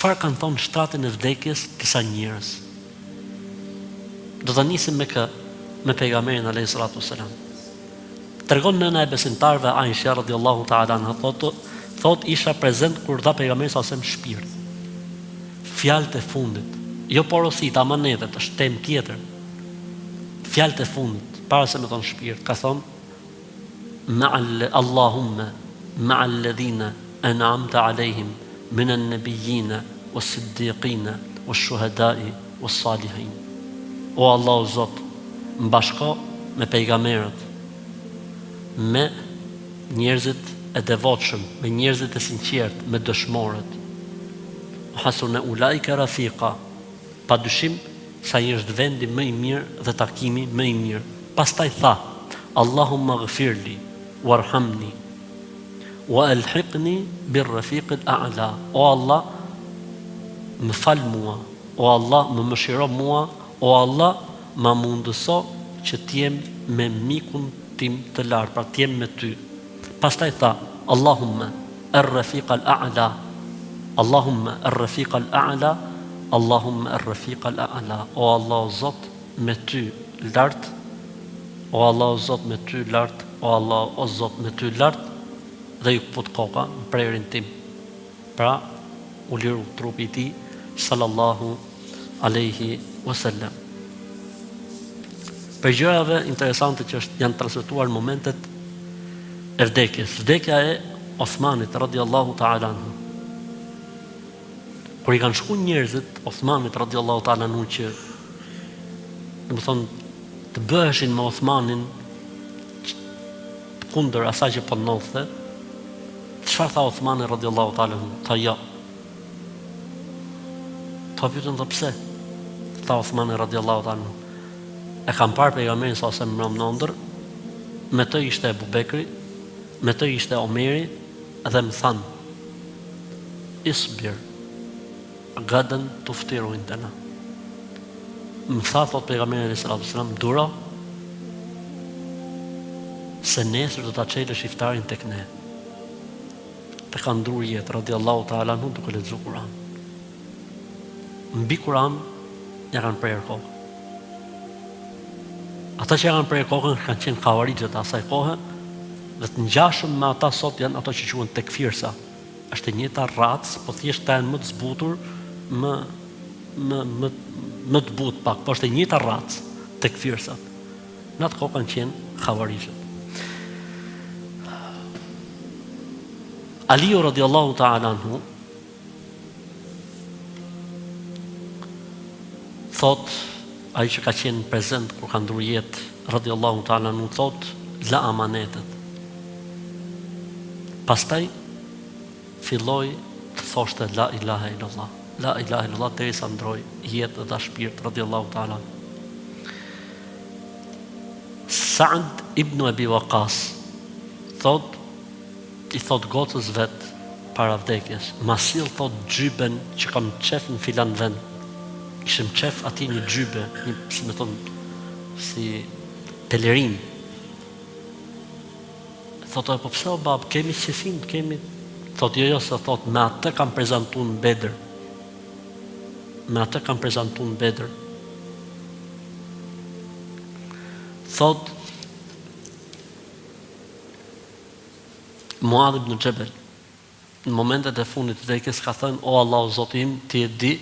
çfarë kanë thonë shtratin e vdekjes disa njerëz. Do ta nisim me pejgamberin alayhi salatu wasalam. Tregon nëna e besimtarve Aisha radhiyallahu ta'ala anha, thot isha prezent kur dha pejgamberi sa sem shpirt. Fjalët e fundit, jo porosit, amanetet, është temë tjetër. Fjalët e fundit, para se me thonë shpirt, ka thonë Allahumma ma'a alladhina an'amta alayhim min an-nabiyyina was-siddiqina wash-shuhada'i was-salihin. O Allah o Zot, mbashko me pejgamberët, me njerëzit e devotshëm, me njerëzit e sinqert, me dëshmorët. Hasuna ulaika rafiqa. Pa dyshim sa i është vendi më i mirë dhe takimi më i mirë. Pastaj tha, Allahumma ghfirli warhamni wa alhiqni bir rafiq al-a'la. O Allah, më fal mua, o Allah, më mëshiro mua, o Allah, ma mundëso që t'jem me mikun tim të lartë, pra t'jem me ty. Pastaj tha, Allahumma ar-rafiq al-a'la, Allahumma ar-rafiq al-a'la, Allahumma ar-rafiq al-a'la. O Allah o Zot, me ty lart, o Allah o Zot me ty lart, o Allah o Zot me ty lart, dhe ju këput koka në prerin tim. Pra, u liru trupi ti, sallallahu alaihi wasallam. Për gjërave interesante që janë transmetuar në momentet e vdekjes. Vdekja e Osmanit radhiyallahu ta'ala anhu. Kur i kanë shku njerëzit Osmanit radhiyallahu ta'ala anhu që të bëheshin me Osmanin kundër asaj që po ndodhte, çfarë tha Osmani radhiyallahu ta'ala anhu? Tha jo. Ta pyetën dhe pse? Tha Osmani radhiyallahu ta'ala anhu, e kam parë pejgamberin sa se më ndër, me të ishte Ebu Bekri, me të ishte Omeri, dhe më thanë, isbir, gadan tuftiru indana. Më tha, thot pejgamberi sallallahu alaihi wasallam, duro, se nesër do ta çelësh iftarin tek ne. Të ka ndruar jetë, radhiyallahu ta'ala anhu, duke lexuar Kur'an. Mbi Kur'an ja kanë prerë kokë. Ata që kanë prerë kokën kanë qenë kavaritët asaj kohe, dhe të ngjashëm me ata sot janë ato që quhen tekfirsa. Është e njëjta racë, po thjesht ta janë më të zbutur, më të butë pak, po është e njëjta racë tekfirsat. Në atë kohë kanë qenë kavaritët. Aliu radhiyallahu ta'ala anhu thot, ai që ka qenë prezent kur ka ndruar jetë, radhiyallahu ta'ala anhu, thot, la amanetet. Pastaj filloi të thoshte la ilaha illallah, la ilaha illallah, derisa ndroi jetë dhe shpirt, radhiyallahu ta'ala. Sa'd ibn Abi Waqqas thot, i thot gocës vet para vdekjes, ma sill, thot, gjyben që kam qef në filan vend. Kishim qef ati një gjybe, një, si me thonë, si pelerin. Thot, po pse o bab, kemi qefin, kemi... Thot, jo, se thot, me atë kam prezantu në Bedër. Me atë kam prezantu në Bedër. Thot, Muadh ibn Jabal, në momentet e fundit të vdekjes, ka thënë, o Allah o Zoti im, ti e di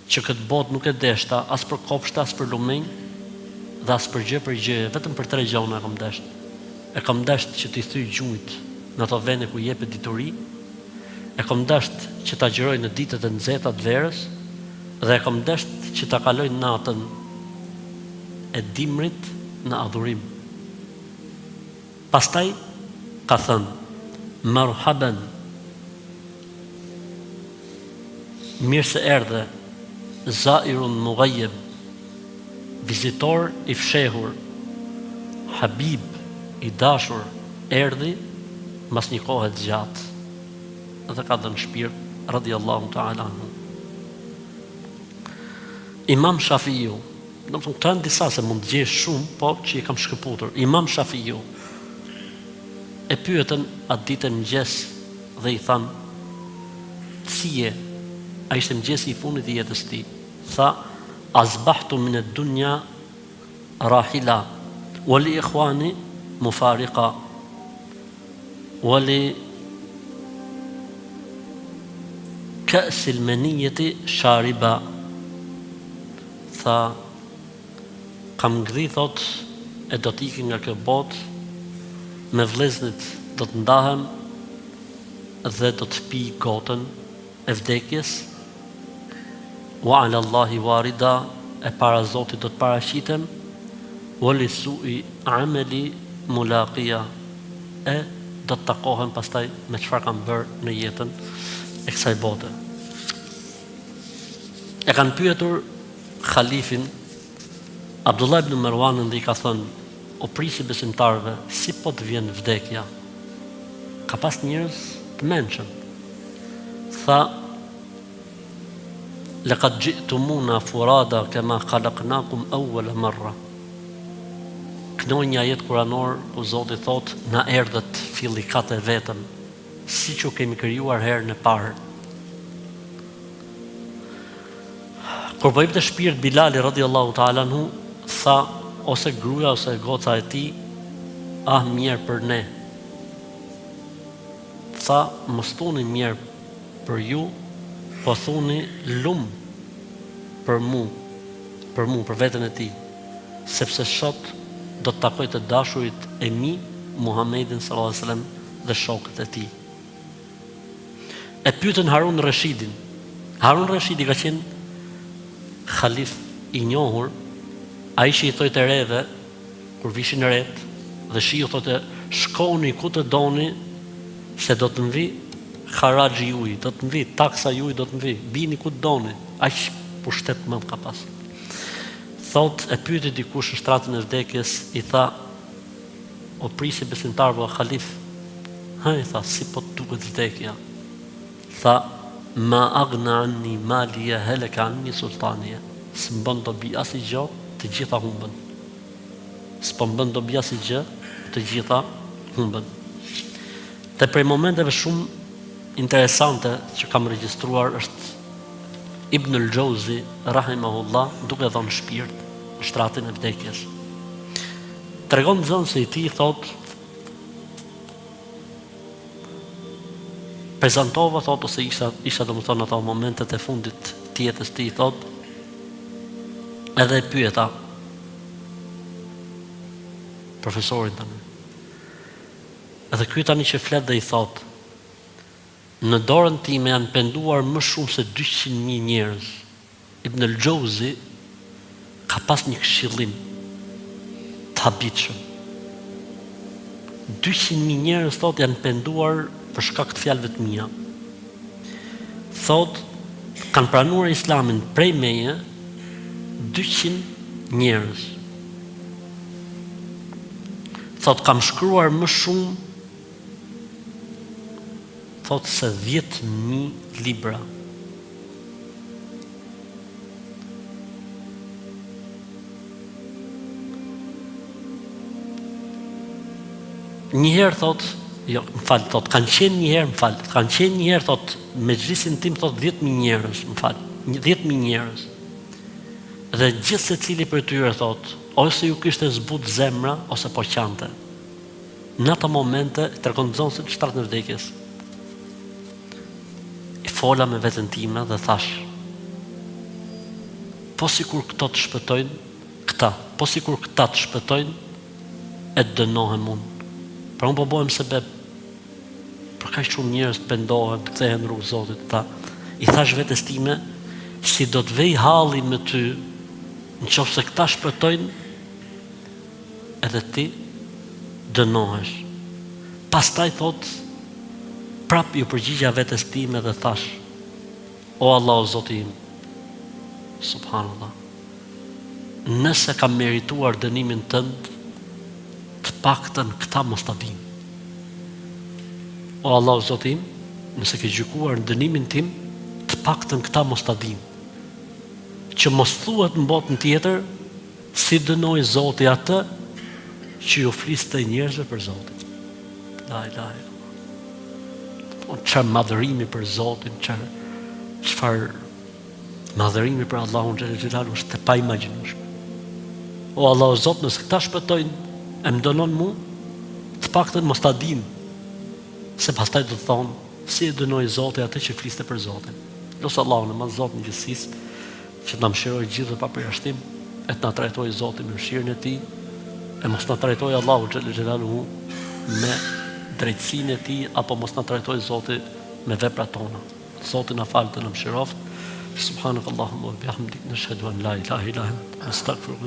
që këtë botë nuk e deshta as për kopshta, as për lumenj, dhe as për gjë, vetëm për 3 gjona e kam desht. E kam desht që t'i thyj gjujt në ato vende ku jepet dituri, e kam desht që ta gjëroj në ditët e nxehta të verës, dhe e kam desht që ta kaloj natën e dimrit në adhurim. Pastaj ka thënë, marhaban, mirë se erdhe, zairun mughayyib, vizitor i fshehur, habib i dashur, erdhi mas një kohë të gjatë, dhe ka dhënë shpirt, radhiyallahu ta'ala anhu. Imam Shafiu, do të thonë disa se mund të gjesh shumë, po që i kam shkëputur. Imam Shafiu e pyetën atë ditë mëngjes dhe i thanë, si je? a ishte mëngjesi I fundit I jetës tij. Tha, azbahtu min ad-dunya rahila, wa li ikhwani mufariqa, wa li ka'si al-maniyati shariba. Tha, kam ngri thot e do t'ikim nga kjo botë, me vëllezërit do të ndahem dhe do të pi gotën e vdekjes. Wa ala Allahi warida, e para Zotit do të paraqitem. Wa li su'i amali mulaqia, e do të takohem pastaj me çfarë kam bërë në jetën e kësaj bote. E kanë pyetur Khalifin Abdullah ibn Marwanin dhe I ka thënë: o prisi besimtarve, si po të vjen vdekja? Ka pas njerëz të mençëm. Tha, laqad ji'tumuna furada kama khalaqnakum awwala marra. Kënoj një ajet kuranor ku Zoti thot, na erdhët fillikat e vetëm, siç u kemi krijuar herën e parë. Kur po jepte shpirt Bilali radhiyallahu ta'ala anhu, tha, ose gruaja ose goca e tij, ah mirë për ne. Tha, mos thoni mirë për ju, po thoni lum për mu, për veten e tij, sepse sot do të takoj të dashurit e mi, Muhammedin sallallahu alaihi wasallam dhe shokët e tij. E pyetën Harun Rashidin. Harun Rashidi ka qenë khalif I njohur. Ai që I thotë reve, kur vishin ret, dhe shiu thotë, shkoni ku të doni, se do të mvi haraxhi juaj, do të mvi taksa juaj, do të mvi, bini ku të doni. Aq pushtet më ka pas. Thot, e pyeti dikush në shtratën e vdekjes, I tha, o prisi besimtarve, o khalif, I tha, si po të duket vdekja? Tha, ma agna anni maliya halaka anni sultaniya. S'mbën dobi asgjë, të gjitha humbën. S'po mbën dobi asgjë, të gjitha humbën. Dhe prej momenteve shumë interesante që kam regjistruar është Ibn al-Jauzi rahimahullah duke dhënë shpirt në shtratin e vdekjes. Tregon nxënësi I tij, thot, prezantova, thot, ose isha domethënë ato momentet e fundit të jetës tij, thot, edhe e pyeta profesorin tani. Edhe ky tani që flet dhe I thot, në dorën time janë penduar më shumë se 200.000 njerëz. Ibn al-Jauzi ka pas një këshillim të habitshëm. 200.000 njerëz, thot, janë penduar për shkak të fjalëve të mia. Thot, kanë pranuar Islamin prej meje 200 njerëz. Thot, kam shkruar më shumë, thot, se 10.000 libra. Njëherë, thot, thot, kanë qenë njëherë, thot, me gjlisin tim, thot, 10.000 njerëz, 10.000 njerëz. Dhe gjithë se cili për tyre, thot, ose ju kishte zbut zemra, ose po qante. Në ato momente, të rekondzon se të shtratën e vdekjes. I fola me veten time dhe thash, po sikur këto të shpëtojnë, po sikur këta të shpëtojnë, e dënohem unë. Pra unë po bohem sebeb, për kaq shumë njerëz të pendohen, të kthehen në rrugë Zotit, I thash vetes time, si do të vej halli me ty, nëse këta shpëtojnë, edhe ti dënohesh. Pastaj, thot, prap ju përgjigja vetes time dhe thash, o Allah, o Zoti im, subhanallah, nëse kam merituar dënimin tënd, të paktën këta mos ta dinë. O Allah, o Zoti im, nëse ke gjykuar në dënimin tim, të paktën këta mos ta dinë. Që mos thuhet në botën tjetër, si dënoi Zoti atë që ju fliste njerëzve për Zotin. La ilaha illallah. Çfarë madhërimi për Zotin, çfarë Madhërimi për Allahun xhallal xhelalu është e paimagjinueshme. O Allah o Zot, nëse këta shpëtojnë, e më dënon mu, të paktën mos ta dim, se pastaj do të thonë, si e dënoi Zoti atë që fliste për Zotin. Lutja Allahun e madh Zotin e gjithësisë, që të na mëshirojë gjithë pa përjashtim, e të na trajtojë Zoti me mëshirën e Tij, e mos na trajtojë Allahu xhallal xhelalu me drejtsinë e Tij, apo mos na trajtojë Zoti me veprat tona. Zoti na falë të na mëshiroft. Subhanakallahumma wa bihamdik, nashhadu an la ilaha illa anta, astaghfiruka.